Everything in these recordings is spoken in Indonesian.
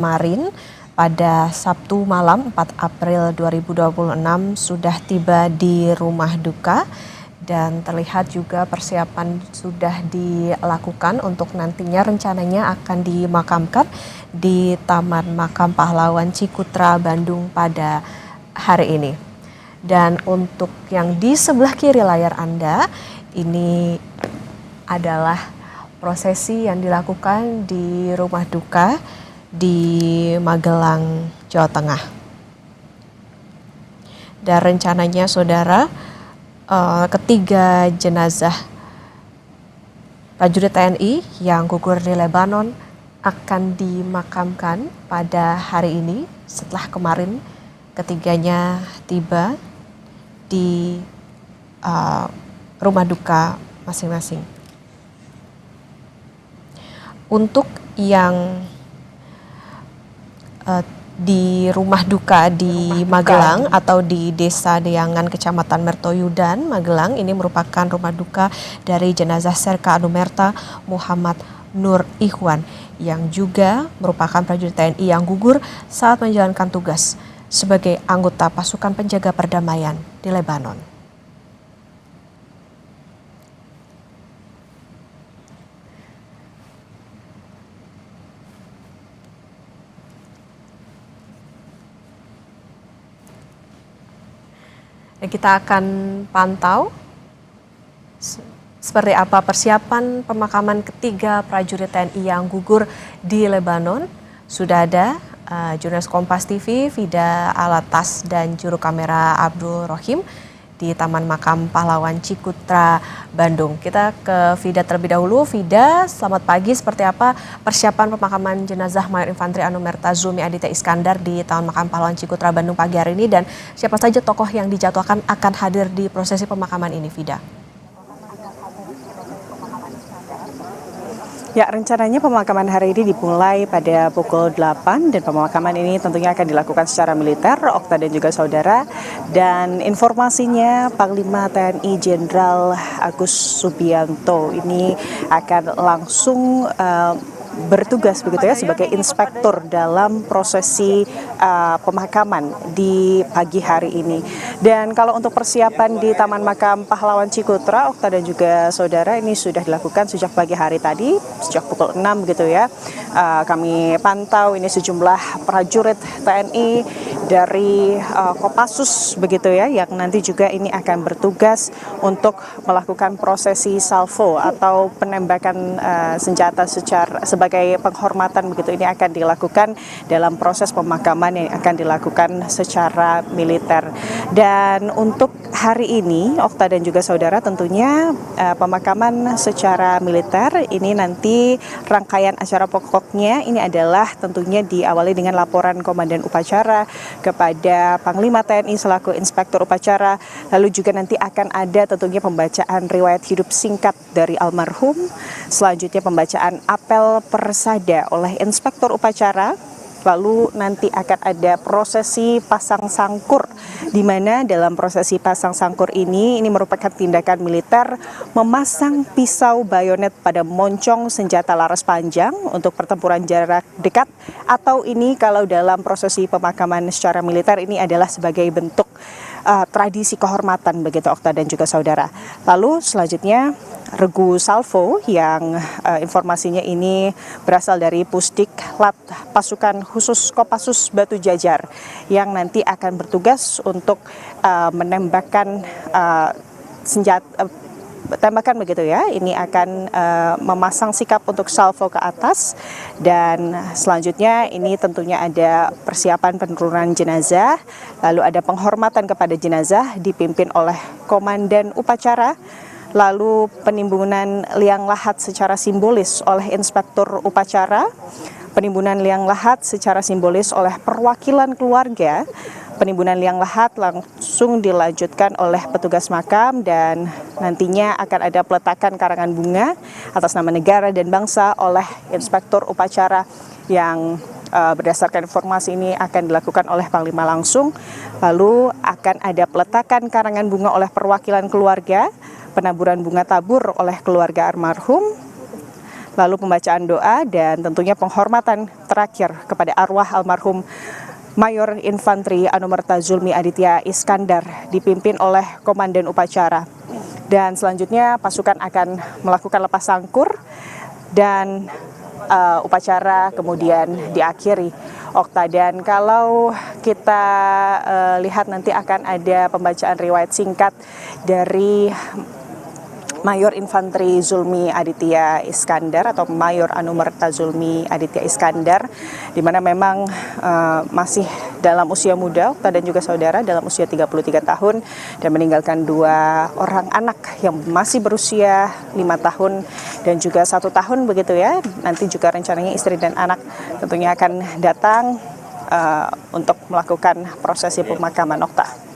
kemarin pada Sabtu malam 4 April 2026 sudah tiba di rumah duka dan terlihat juga persiapan sudah dilakukan untuk nantinya rencananya akan dimakamkan di Taman Makam Pahlawan Cikutra, Bandung pada hari ini. Dan untuk yang di sebelah kiri layar Anda, ini adalah prosesi yang dilakukan di rumah duka di Magelang, Jawa Tengah. Dan rencananya saudara, ketiga jenazah prajurit TNI yang gugur di Lebanon akan dimakamkan pada hari ini setelah kemarin ketiganya tiba di rumah duka masing-masing. Untuk yang di rumah duka di Magelang atau di Desa Deangan, Kecamatan Mertoyudan, Magelang, ini merupakan rumah duka dari jenazah Serka Anumerta Muhammad Nur Ikhwan yang juga merupakan prajurit TNI yang gugur saat menjalankan tugas sebagai anggota pasukan penjaga perdamaian di Lebanon. Dan kita akan pantau seperti apa persiapan pemakaman ketiga prajurit TNI yang gugur di Lebanon. Sudah ada jurnalis Kompas TV, Vida Alatas, dan juru kamera Abdul Rohim di Taman Makam Pahlawan Cikutra, Bandung. Kita ke Vida terlebih dahulu. Vida, selamat pagi. Seperti apa persiapan pemakaman jenazah Mayor Infantri Anumerta Zumi Aditya Iskandar di Taman Makam Pahlawan Cikutra, Bandung pagi hari ini, dan siapa saja tokoh yang dijadwalkan akan hadir di prosesi pemakaman ini, Vida? Ya, rencananya pemakaman hari ini dimulai pada pukul 8 dan pemakaman ini tentunya akan dilakukan secara militer, Okta dan juga saudara. Dan informasinya Panglima TNI Jenderal Agus Subianto ini akan langsung bertugas begitu ya sebagai inspektur dalam prosesi pemakaman di pagi hari ini. Dan kalau untuk persiapan di Taman Makam Pahlawan Cikutra, Okta dan juga saudara, ini sudah dilakukan sejak pagi hari tadi, sejak pukul 6 begitu ya. Kami pantau ini sejumlah prajurit TNI dari Kopassus begitu ya, yang nanti juga ini akan bertugas untuk melakukan prosesi salvo atau penembakan senjata sebagai penghormatan begitu. Ini akan dilakukan dalam proses pemakaman yang akan dilakukan secara militer. Dan untuk hari ini, Okta dan juga saudara, tentunya pemakaman secara militer ini nanti rangkaian acara pokoknya ini adalah tentunya diawali dengan laporan komandan upacara kepada Panglima TNI selaku inspektur upacara. Lalu juga nanti akan ada tentunya pembacaan riwayat hidup singkat dari almarhum. Selanjutnya pembacaan apel persada oleh inspektur upacara. Lalu nanti akan ada prosesi pasang sangkur, di mana dalam prosesi pasang sangkur ini merupakan tindakan militer memasang pisau bayonet pada moncong senjata laras panjang untuk pertempuran jarak dekat, atau ini kalau dalam prosesi pemakaman secara militer ini adalah sebagai bentuk tradisi kehormatan begitu, Okta dan juga saudara. Lalu selanjutnya regu salvo yang informasinya ini berasal dari Pusdiklat Pasukan Khusus Kopassus Batu Jajar yang nanti akan bertugas untuk menembakkan senjata tembakan begitu ya. Ini akan memasang sikap untuk salvo ke atas, dan selanjutnya ini tentunya ada persiapan penurunan jenazah, lalu ada penghormatan kepada jenazah dipimpin oleh komandan upacara, lalu penimbunan liang lahat secara simbolis oleh inspektur upacara, penimbunan liang lahat secara simbolis oleh perwakilan keluarga. Penimbunan liang lahat langsung dilanjutkan oleh petugas makam, dan nantinya akan ada peletakan karangan bunga atas nama negara dan bangsa oleh inspektur upacara yang berdasarkan informasi ini akan dilakukan oleh Panglima langsung. Lalu akan ada peletakan karangan bunga oleh perwakilan keluarga, penaburan bunga tabur oleh keluarga almarhum. lalu pembacaan doa dan tentunya penghormatan terakhir kepada arwah almarhum Mayor Infantri Anumerta Zulmi Aditya Iskandar dipimpin oleh Komandan Upacara. Dan selanjutnya pasukan akan melakukan lepas sangkur dan upacara kemudian diakhiri. Okta, dan kalau kita lihat nanti akan ada pembacaan riwayat singkat dari Mayor Infantri Zulmi Aditya Iskandar atau Mayor Anumerta Zulmi Aditya Iskandar, di mana memang masih dalam usia muda, Okta dan juga saudara, dalam usia 33 tahun dan meninggalkan 2 orang anak yang masih berusia 5 tahun dan juga 1 tahun begitu ya. Nanti juga rencananya istri dan anak tentunya akan datang untuk melakukan prosesi pemakaman, Okta.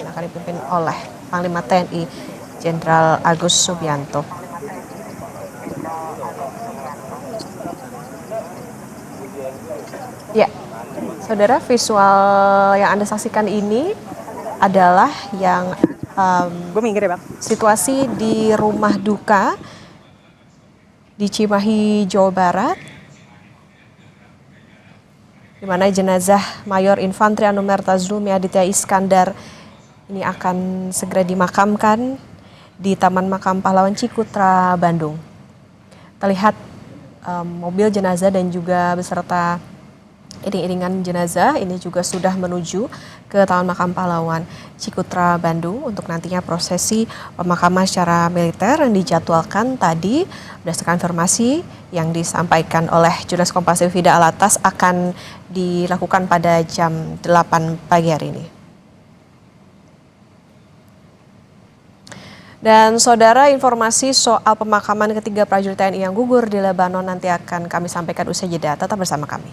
Akan dipimpin oleh Panglima TNI Jenderal Agus Subianto. Ya, saudara, visual yang Anda saksikan ini adalah yang situasi di rumah duka di Cimahi, Jawa Barat, di mana jenazah Mayor Infantri Anumerta Zulmi Aditya Iskandar ini akan segera dimakamkan di Taman Makam Pahlawan Cikutra, Bandung. Terlihat mobil jenazah dan juga beserta iring-iringan jenazah ini juga sudah menuju ke Taman Makam Pahlawan Cikutra, Bandung untuk nantinya prosesi pemakaman secara militer yang dijadwalkan tadi berdasarkan informasi yang disampaikan oleh Jurnalis Kompas TV Fida Alatas akan dilakukan pada jam 8 pagi hari ini. Dan saudara, informasi soal pemakaman ketiga prajurit TNI yang gugur di Lebanon nanti akan kami sampaikan usai jeda. Tetap bersama kami.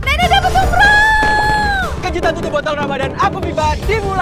Nenek dapat umroh! Kejutan tutup botol Ramadan Aku Biba dimulai.